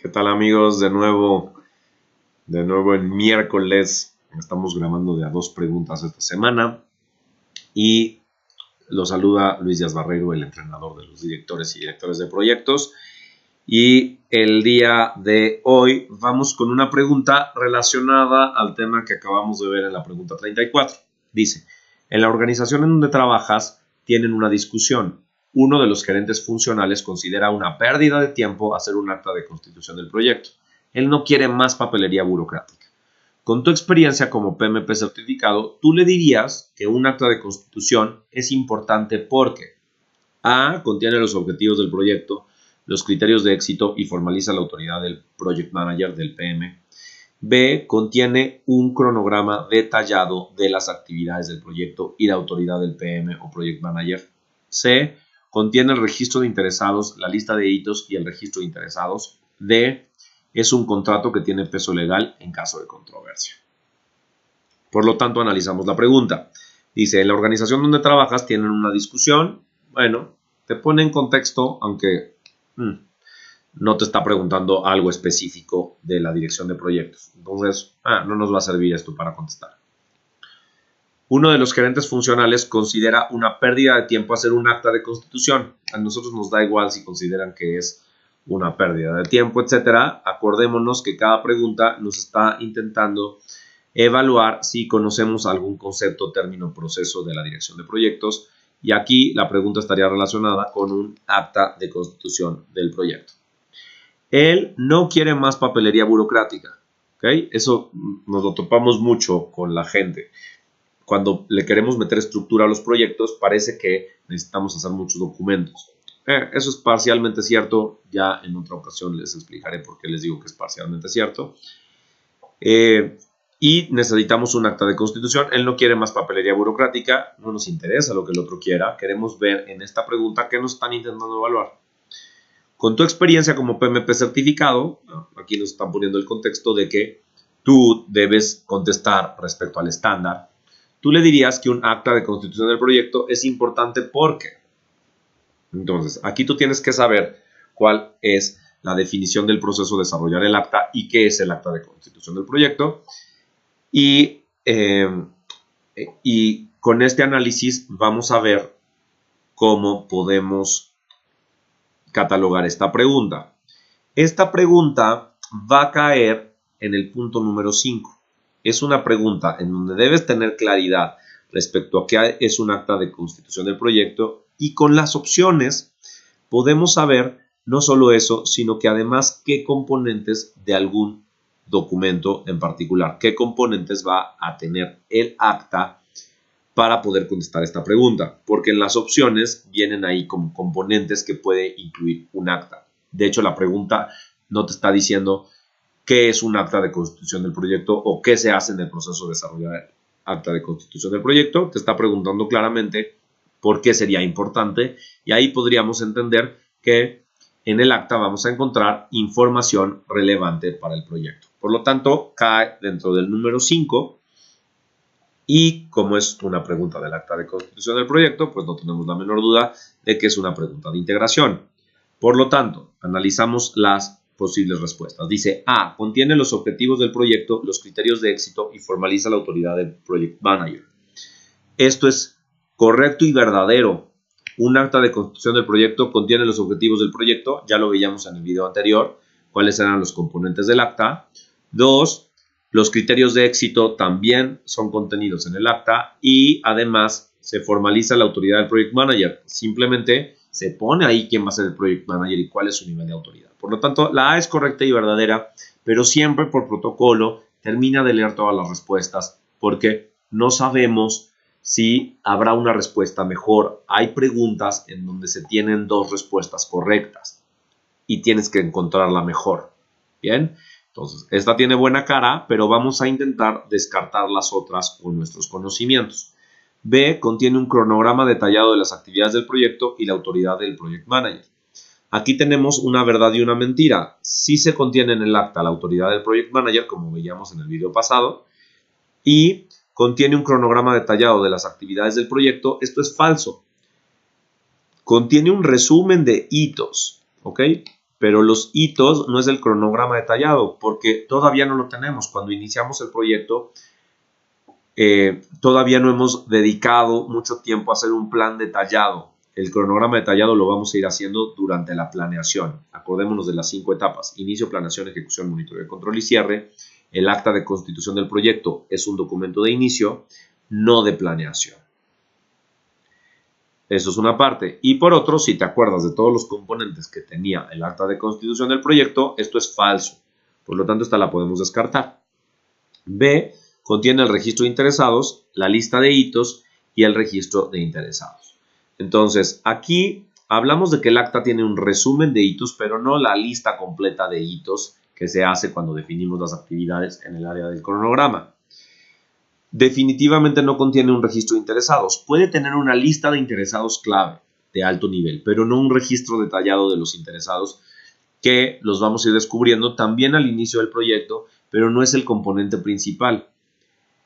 ¿Qué tal, amigos? De nuevo en miércoles. Estamos grabando de a dos preguntas esta semana. Y los saluda Luis Díaz Barrero, el entrenador de los directores y directores de proyectos. Y el día de hoy vamos con una pregunta relacionada al tema que acabamos de ver en la pregunta 34. Dice, en la organización en donde trabajas tienen una discusión. Uno de los gerentes funcionales considera una pérdida de tiempo hacer un acta de constitución del proyecto. Él no quiere más papelería burocrática. Con tu experiencia como PMP certificado, tú le dirías que un acta de constitución es importante porque A. Contiene los objetivos del proyecto, los criterios de éxito y formaliza la autoridad del Project Manager, del PM. B. Contiene un cronograma detallado de las actividades del proyecto y la autoridad del PM o Project Manager. C. Contiene el registro de interesados, la lista de hitos y el registro de interesados. D. Es un contrato que tiene peso legal en caso de controversia. Por lo tanto, analizamos la pregunta. Dice, en la organización donde trabajas tienen una discusión. Bueno, te pone en contexto, aunque no te está preguntando algo específico de la dirección de proyectos. Entonces, no nos va a servir esto para contestar. Uno de los gerentes funcionales considera una pérdida de tiempo hacer un acta de constitución. A nosotros nos da igual si consideran que es una pérdida de tiempo, etcétera. Acordémonos que cada pregunta nos está intentando evaluar si conocemos algún concepto, término, proceso de la dirección de proyectos. Y aquí la pregunta estaría relacionada con un acta de constitución del proyecto. Él no quiere más papelería burocrática. ¿Okay? Eso nos lo topamos mucho con la gente. Cuando le queremos meter estructura a los proyectos, parece que necesitamos hacer muchos documentos. Eso es parcialmente cierto. Ya en otra ocasión les explicaré por qué les digo que es parcialmente cierto. Y necesitamos un acta de constitución. Él no quiere más papelería burocrática. No nos interesa lo que el otro quiera. Queremos ver en esta pregunta qué nos están intentando evaluar. Con tu experiencia como PMP certificado, aquí nos están poniendo el contexto de que tú debes contestar respecto al estándar. Tú le dirías que un acta de constitución del proyecto es importante porque. Entonces, aquí tú tienes que saber cuál es la definición del proceso de desarrollar el acta y qué es el acta de constitución del proyecto. Y con este análisis vamos a ver cómo podemos catalogar esta pregunta. Esta pregunta va a caer en el punto número 5. Es una pregunta en donde debes tener claridad respecto a qué es un acta de constitución del proyecto y con las opciones podemos saber no solo eso, sino que además qué componentes de algún documento en particular, qué componentes va a tener el acta para poder contestar esta pregunta, porque en las opciones vienen ahí como componentes que puede incluir un acta. De hecho, la pregunta no te está diciendo qué es un acta de constitución del proyecto o qué se hace en el proceso de desarrollar el acta de constitución del proyecto. Te está preguntando claramente por qué sería importante y ahí podríamos entender que en el acta vamos a encontrar información relevante para el proyecto. Por lo tanto, cae dentro del número 5 y como es una pregunta del acta de constitución del proyecto, pues no tenemos la menor duda de que es una pregunta de integración. Por lo tanto, analizamos las posibles respuestas. Dice A. Contiene los objetivos del proyecto, los criterios de éxito y formaliza la autoridad del Project Manager. Esto es correcto y verdadero. Un acta de constitución del proyecto contiene los objetivos del proyecto. Ya lo veíamos en el video anterior. ¿Cuáles eran los componentes del acta? 2. Los criterios de éxito también son contenidos en el acta y además se formaliza la autoridad del Project Manager. Simplemente se pone ahí quién va a ser el Project Manager y cuál es su nivel de autoridad. Por lo tanto, la A es correcta y verdadera, pero siempre por protocolo termina de leer todas las respuestas porque no sabemos si habrá una respuesta mejor. Hay preguntas en donde se tienen dos respuestas correctas y tienes que encontrar la mejor. Bien, entonces esta tiene buena cara, pero vamos a intentar descartar las otras con nuestros conocimientos. B. Contiene un cronograma detallado de las actividades del proyecto y la autoridad del Project Manager. Aquí tenemos una verdad y una mentira. Sí se contiene en el acta la autoridad del Project Manager, como veíamos en el video pasado, y contiene un cronograma detallado de las actividades del proyecto. Esto es falso. Contiene un resumen de hitos, ¿ok? pero los hitos no es el cronograma detallado, porque todavía no lo tenemos. Cuando iniciamos el proyecto, todavía no hemos dedicado mucho tiempo a hacer un plan detallado. El cronograma detallado lo vamos a ir haciendo durante la planeación. Acordémonos de las 5 etapas: inicio, planeación, ejecución, monitoreo, control y cierre. El acta de constitución del proyecto es un documento de inicio, no de planeación. Eso es una parte. Y por otro, si te acuerdas de todos los componentes que tenía el acta de constitución del proyecto, esto es falso. Por lo tanto, esta la podemos descartar. B, contiene el registro de interesados, la lista de hitos y el registro de interesados. Entonces, aquí hablamos de que el acta tiene un resumen de hitos, pero no la lista completa de hitos que se hace cuando definimos las actividades en el área del cronograma. Definitivamente no contiene un registro de interesados. Puede tener una lista de interesados clave de alto nivel, pero no un registro detallado de los interesados, que los vamos a ir descubriendo también al inicio del proyecto, pero no es el componente principal.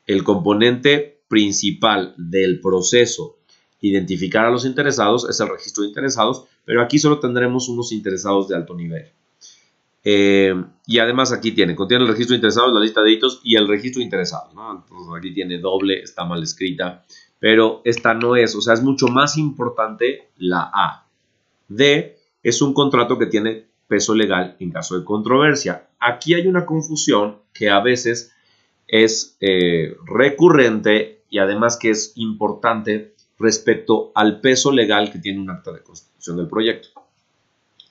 El componente principal del proceso, identificar a los interesados, es el registro de interesados, pero aquí solo tendremos unos interesados de alto nivel. Y además aquí contiene el registro de interesados, la lista de hitos y el registro de interesados, ¿no? Entonces aquí tiene doble, está mal escrita, pero esta no es, o sea, es mucho más importante la A. D es un contrato que tiene peso legal en caso de controversia. Aquí hay una confusión que a veces es recurrente y además que es importante respecto al peso legal que tiene un acta de constitución del proyecto.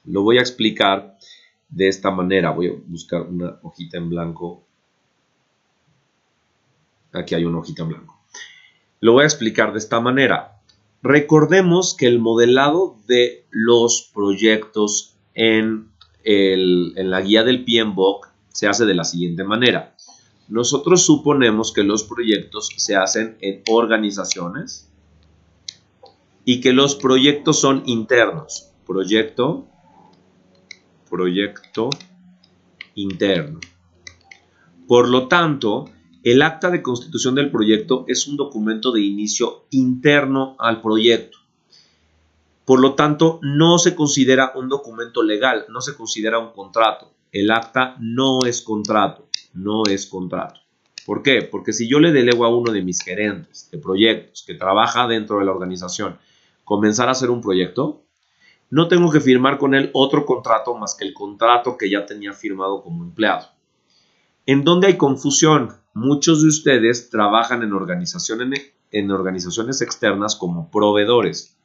Lo voy a explicar de esta manera. Voy a buscar una hojita en blanco. Aquí hay una hojita en blanco. Lo voy a explicar de esta manera. Recordemos que el modelado de los proyectos en la guía del PMBOK se hace de la siguiente manera. Nosotros suponemos que los proyectos se hacen en organizaciones y que los proyectos son internos. Proyecto interno. Por lo tanto, el acta de constitución del proyecto es un documento de inicio interno al proyecto. Por lo tanto, no se considera un documento legal, no se considera un contrato. El acta no es contrato, no es contrato. ¿Por qué? Porque si yo le delego a uno de mis gerentes de proyectos que trabaja dentro de la organización comenzar a hacer un proyecto, no tengo que firmar con él otro contrato más que el contrato que ya tenía firmado como empleado. ¿En dónde hay confusión? Muchos de ustedes trabajan en organizaciones externas como proveedores.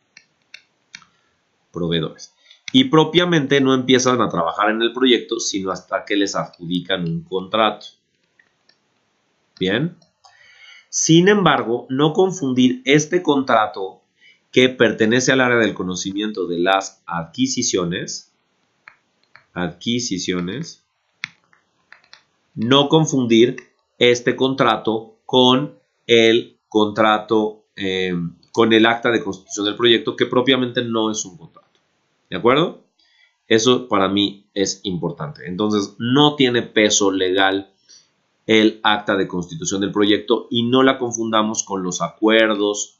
Y propiamente no empiezan a trabajar en el proyecto sino hasta que les adjudican un contrato. Bien. Sin embargo, no confundir este contrato que pertenece al área del conocimiento de las adquisiciones, no confundir este contrato con el contrato, con el acta de constitución del proyecto, que propiamente no es un contrato. ¿De acuerdo? Eso para mí es importante. Entonces, no tiene peso legal el acta de constitución del proyecto y no la confundamos con los acuerdos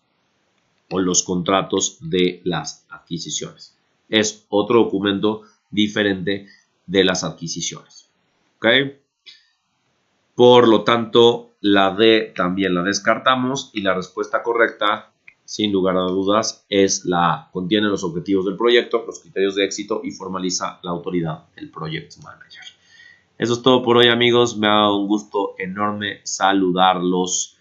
o los contratos de las adquisiciones. Es otro documento diferente de las adquisiciones. ¿Ok? Por lo tanto, la D también la descartamos y la respuesta correcta, sin lugar a dudas, es la A. Contiene los objetivos del proyecto, los criterios de éxito y formaliza la autoridad del Project Manager. Eso es todo por hoy, amigos. Me ha dado un gusto enorme saludarlos.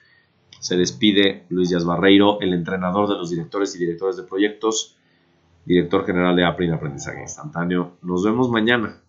Se despide Luis Díaz Barreiro, el entrenador de los directores y directores de proyectos, director general de Aprende Aprendizaje Instantáneo. Nos vemos mañana.